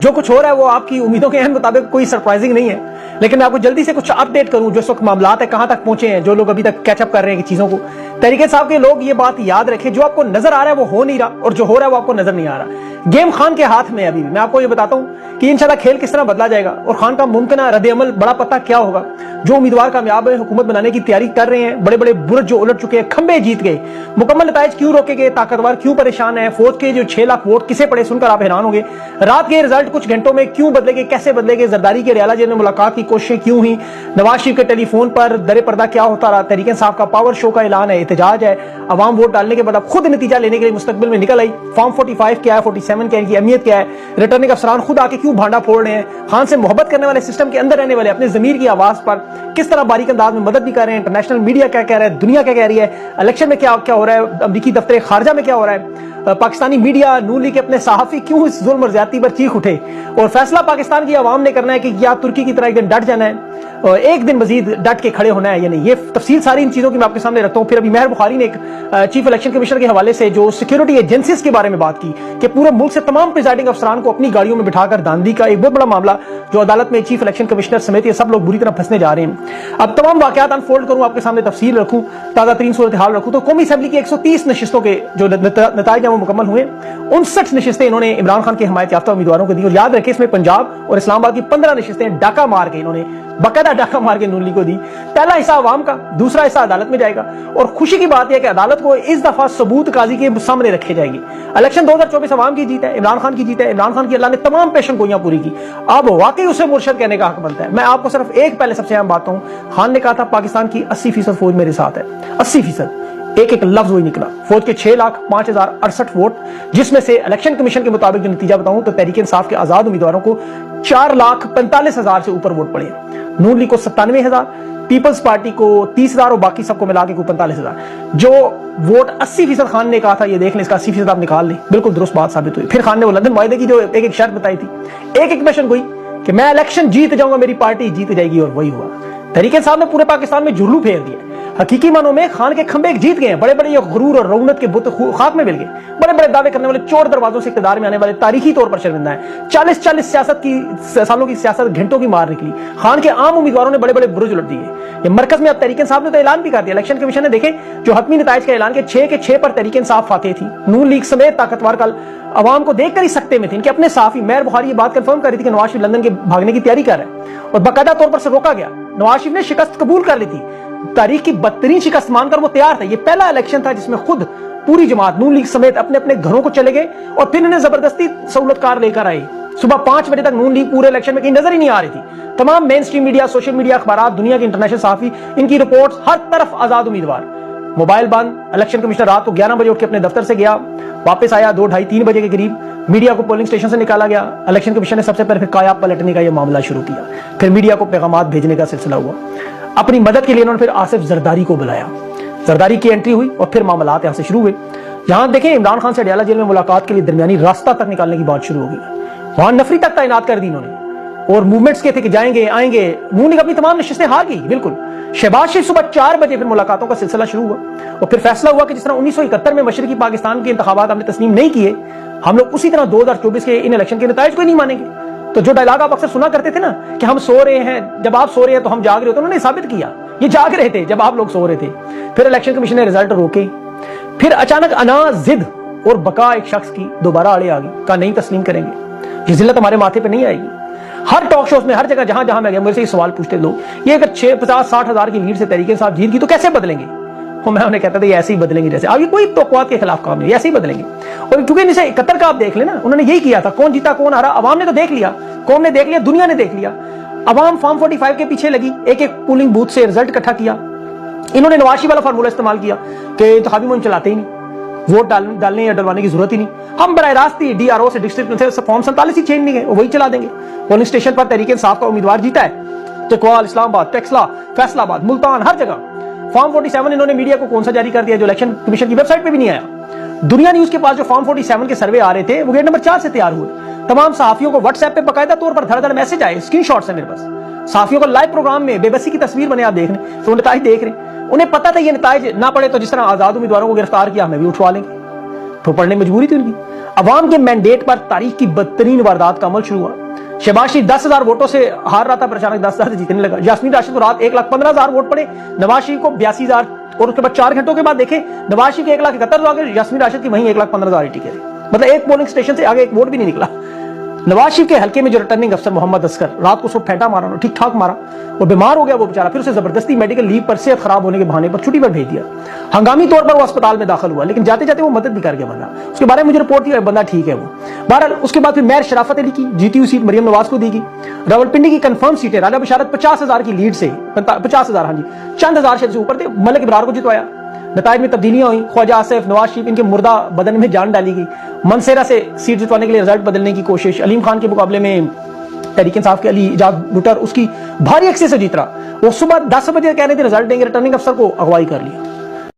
जो कुछ हो रहा है वो आपकी उम्मीदों के मुताबिक कोई सरप्राइजिंग नहीं है, लेकिन मैं आपको जल्दी से कुछ अपडेट करूं जो इस वक्त मामलात है कहां तक पहुंचे हैं, जो लोग अभी तक कैचअप कर रहे हैं चीजों को। तहरीक इंसाफ के लोग ये बात याद रखें, जो आपको नजर आ रहा है वो हो नहीं रहा, और जो हो रहा है वो आपको नजर नहीं आ रहा। गेम खान के हाथ में अभी भी। मैं आपको ये बताता हूं कि इंशाल्लाह खेल किस तरह बदला जाएगा और खान का मुमकिन रद्द-ए-अमल बड़ा पता क्या होगा। जो उम्मीदवार कामयाब है, हुकूमत बनाने की तैयारी कर रहे हैं, बड़े बड़े बुर्ज जो उलट चुके हैं, खंबे जीत गए, मुकम्मल नताइज क्यों रोके गए, ताकतवर क्यों परेशान है, फौज के जो 6 लाख वोट किसे पड़े सुनकर आप हैरान होंगे। रात के रिजल्ट कुछ घंटों में क्यों बदलेंगे, कैसे बदलेंगे, जरदारी के रियाला जेल में मुलाकात की कोशिशें क्यों हुई, नवाज शरीफ के टेलीफोन पर दरे पर्दा क्या होता रहा, तहरीक इंसाफ का पावर शो का ऐलान है, एहतजाज है, अवाम वोट डालने के बाद अब खुद नतीजा लेने के लिए मुस्तकबिल में निकल आई। फॉर्म 45 क्या है, 47 क्या है, इनकी अहमियत क्या है, रिटर्निंग अफसरान खुद आके क्यों भांडा फोड़ रहे हैं, खान से मोहब्बत करने वाले, सिस्टम के अंदर रहने वाले अपने जमीर की आवाज पर किस तरह बारीक अंदाज में मदद भी कर रहे हैं, इंटरनेशनल मीडिया क्या कह रहा है, दुनिया क्या कह रही है, इलेक्शन में क्या क्या हो रहा है, अमरीकी दफ्तर खारजा में क्या हो रहा है, पाकिस्तानी मीडिया नून लीग के अपने सहाफी क्यों इस जुल्म और ज्यादती पर चीख उठे, और फैसला पाकिस्तान की आवाम ने करना है कि क्या तुर्की की तरह एक दिन डट जाना है और एक दिन मजीद डट के खड़े होना है या नहीं। ये तफसील सारी इन चीजों की मैं आपके सामने रखता हूं। फिर अभी मेहर बुखारी ने एक चीफ इलेक्शन कमिश्नर के हवाले से जो सिक्योरिटी एजेंसीज के बारे में बात की कि पूरे मुल्क से तमाम प्रिजाइडिंग अफसरान को अपनी गाड़ियों में बिठाकर धांधली का एक बहुत बड़ा मामला जो अदालत में चीफ इलेक्शन कमिश्नर समेत ये सब लोग बुरी तरह फंसने जा रहे हैं। अब तमाम वाकयात अनफोल्ड करूं, आपके सामने तफसील रखूं, ताजा तरीन सूरत हाल रखूं, तो कौमी असेंबली की 130 नशिस्तों के जो नताइज वो मुकम्मल हुए, 59 नशिस्तें इन्होंने इमरान खान के हिमायत याफ्ता उम्मीदवारों को दी। और याद रखें इसमें पंजाब और इस्लामाबाद की 15 नशिस्तें डाका मार के इन्होंने बाकायदा डाका मार के नून लीग को दी। पहला हिस्सा अवाम का, दूसरा हिस्सा अदालत में जाएगा। और खुशी की बात यह कि अदालत को इस दफा सबूत काजी के सामने रखे जाएंगे। इलेक्शन 2024 अवाम की जीत है, इमरान खान की जीत है। इमरान खान की अल्लाह ने तमाम पेशन गोइयां पूरी की, अब वाकई उसे मुर्शद कहने का हक बनता है। मैं आपको सिर्फ एक पहले सबसे अहम बात कहूं, खान ने कहा था पाकिस्तान की 80% फौज मेरे साथ है। 80%, एक एक लफ्ज वही निकला। फौज के 6,05,068 वोट, जिसमें से इलेक्शन कमीशन के मुताबिक जो नतीजा बताऊं तो तहरीक इंसाफ के आजाद उम्मीदवारों को 4,45,000 से ऊपर वोट पड़े। नून लीग को 97,000, पीपल्स पार्टी को 30,000 और बाकी सबको मिला के 45,000। जो वोट 80% खान ने कहा था, ये देख लें, इसका 80% आप निकाल लें, बिल्कुल दुरुस्त बात साबित हुई। फिर खान ने वो लंदन मुआहदे की जो एक एक शर्त बताई थी, एक एक पेशन हुई कि मैं इलेक्शन जीत जाऊंगा, मेरी पार्टी जीत जाएगी, और वही हुआ। तहरीक इंसाफ ने पूरे पाकिस्तान में जुल्लू फेर दिया। हकीकी मानों में खान के खंबे जीत गए हैं। बड़े बड़े ये गुरूर और रौनक के बुत खाक में मिल गए। बड़े बड़े दावे करने वाले, चोर दरवाजों से इक़्तिदार में आने वाले तारीखी तौर पर शर्मिंदा है। 40 सालों की सियासत घंटों की मार निकली। खान के आम उम्मीदवारों ने बड़े बड़े बुरुज उलट दिए। ये मरकज में अब तहरीक इंसाफ ने तो ऐलान भी कर दिया। इलेक्शन कमीशन ने देखे जो हतमी नताइज का ऐलान के 6 के 6 पर तहरीक इंसाफ फातेह थी। नून लीग समेत ताकतवर कल अवाम को देखकर ही सकते में थे। इनके अपने साफी मेहर बुखारी ये बात कंफर्म कर रही थी कि नवाज शरीफ लंदन के भागने की तैयारी कर रहे हैं, और बाकायदा तौर पर से रोका गया। नवाज शरीफ ने शिकस्त कबूल कर ली थी, तारीख की बदतरीन शिकस्त मानकर वो तैयार था। ये पहला इलेक्शन था जिसमें खुद पूरी जमात नून लीग समेत अपने अपने घरों को चले गए और फिर इन्हें जबरदस्ती सहूलतकार लेकर आए। सुबह 5 बजे तक नून लीग पूरे इलेक्शन में कहीं नजर ही नहीं आ रही थी। तमाम main stream media, social media, अखबार, दुनिया के इंटरनेशनल सहाफी, इनकी रिपोर्ट्स, हर तरफ आजाद उम्मीदवार। मोबाइल बंद। इलेक्शन कमिश्नर रात को 11 बजे उठ के अपने दफ्तर से गया, वापस आया 2, 2:30, 3 बजे के करीब। मीडिया को पोलिंग स्टेशन से निकाला गया। इलेक्शन कमीशन ने सबसे पहले फिर काया पलटने का यह मामला शुरू किया। फिर मीडिया को पैगामात भेजने का सिलसिला हुआ। अपनी मदद के लिए उन्होंने फिर आसिफ जरदारी को बुलाया। जरदारी की एंट्री हुई और फिर मामलात यहां से शुरू हुए। यहां देखें, इमरान खान से अडयाला जेल में मुलाकात के लिए दरमियानी रास्ता तक निकालने की बात शुरू हो गई। वहां नफरी तक तैनात कर दी इन्होंने, और मूवमेंट्स के थे कि जाएंगे आएंगे। नून लीग अपनी तमाम नशिस्तें हार गई। बिल्कुल शहबाज शरीफ सुबह 4 बजे फिर मुलाकातों का सिलसिला शुरू हुआ, और फिर फैसला हुआ कि जिस तरह 1971 में मशरकी पाकिस्तान के इंतखाबात हमने तस्लीम नहीं किए, हम लोग उसी तरह 2024 के इन इलेक्शन के नताइज को नहीं मानेंगे। तो जो डायलॉग आप अक्सर सुना करते थे ना कि हम सो रहे हैं, जब आप सो रहे हैं तो हम जाग रहे होते, उन्होंने साबित किया ये जाग रहे थे जब आप लोग सो रहे थे। फिर इलेक्शन कमीशन ने रिजल्ट रोके। फिर अचानक अना, जिद और बका एक शख्स की दोबारा आड़े आ गई, कहा नहीं तस्लीम करेंगे, ये जिल्लत हमारे माथे पे नहीं आएगी। हर टॉक शोज में, हर जगह जहां जहां मैं गया, मुझे ये सवाल पूछते लोग, ये अगर 50-60 हजार की लीड से तहरीक इंसाफ जीत गई तो कैसे बदलेंगे? और मैं उन्हें कहता था ये ऐसे ही बदलेंगे जैसे। अब ये कोई तौक़ुआत के खिलाफ काम नहीं, ऐसे ही बदलेंगे। और क्योंकि इनसे 71 का आप देख लेना, उन्होंने यही किया था। कौन जीता कौन हारा अवाम ने तो देख लिया, कौम ने देख लिया, दुनिया ने देख लिया। अवाम फॉर्म 45 के पीछे लगी, एक एक पोलिंग बूथ से रिजल्ट इकट्ठा किया। इन्होंने नवाज शरीफ वाला फार्मूला इस्तेमाल किया कि इंतखाबी मुहिम चलाते ही नहीं, वोट डालने या डलवाने की जरूरत ही नहीं, हम बराह रास्त ही DRO से डिस्ट्रिक्ट से फॉर्म 47 ही चेंज नहीं गए, वही चला देंगे। पोलिंग स्टेशन पर तहरीक इंसाफ का उम्मीदवार जीता है, टिकवाल, इस्लामाबाद, टेक्सला, फैसलाबाद, मुल्तान, हर जगह। फॉर्म 47 इन्होंने मीडिया को कौन सा जारी कर दिया जो इलेक्शन कमीशन की वेबसाइट पे भी नहीं आया। दुनिया न्यूज के पास जो फॉर्म 47 के सर्वे आ रहे थे वो गेट नंबर 4 से तैयार हुए। तमाम सहाफियों को व्हाट्सएप पे बाकायदा तौर पर धड़-धड़ मैसेज आए, स्क्रीनशॉट्स है मेरे पास। सहाफियों को लाइव प्रोग्राम में बेबसी की तस्वीर बने आप देख रहे, तो नताइज देख रहे। उन्हें पता था ये नताइज ना पड़े तो जिस तरह आजाद उम्मीदवारों को गिरफ्तार किया हमें भी उठवा लेंगे, तो पढ़ने मजबूरी थी उनकी। अवाम के मैंडेट पर तारीख की बदतरीन वारदात का अमल शुरू हुआ। शहबाज शरीफ 10,000 वोटों से हार रहा था, पर अचानक 10,000 जीतने लगा। यास्मीन राशिद को रात 1,15,000 वोट पड़े, नवाज शरीफ को 82,000, और उसके बाद 4 घंटों के बाद देखें नवाज शरीफ के 1,71,000, यास्मीन राशिद की वहीं 1,15,000 टिके। मतलब एक पोलिंग स्टेशन से आगे एक वोट भी नहीं निकला। नवाज शरीफ के हल्के में जो रिटर्निंग अफसर मोहम्मद असगर रात को उसको फेंटा मारा, ठीक ठाक मारा, वो बीमार हो गया वो बेचारा, फिर उसे जबरदस्ती मेडिकल लीव पर सेहत खराब होने के बहाने पर छुट्टी पर भेज दिया। हंगामी तौर पर वो अस्पताल में दाखिल हुआ, लेकिन जाते जाते वो मदद भी कर गया, वरना उसके बारे में मुझे रिपोर्ट थी बंदा ठीक है वो। बहरहाल उसके बाद फिर मेयर शराफत अली की जीती हुई सीट मरियम नवाज को दी गई। रावलपिंडी की कंफर्म सीटें राजा बशारत 50,000 की लीड से 50,000, हाँ जी, चंद हजार से ऊपर थे, मलिक इब्रार को जितवाया। नताइज में तब्दीलियां हुई, ख्वाजा आसिफ, नवाज शरीफ, इनके मुर्दा बदन में जान डाली गई। मनसेरा से सीट जितवाने के लिए रिजल्ट बदलने की कोशिश, अलीम खान के मुकाबले में तहरीक इंसाफ के अली इजाज बुटर उसकी भारी एक्सेस से जीत रहा। वो सुबह 10 बजे कह रहे थे रिजल्ट देंगे, रिटर्निंग अफसर को अगवाई कर लिया।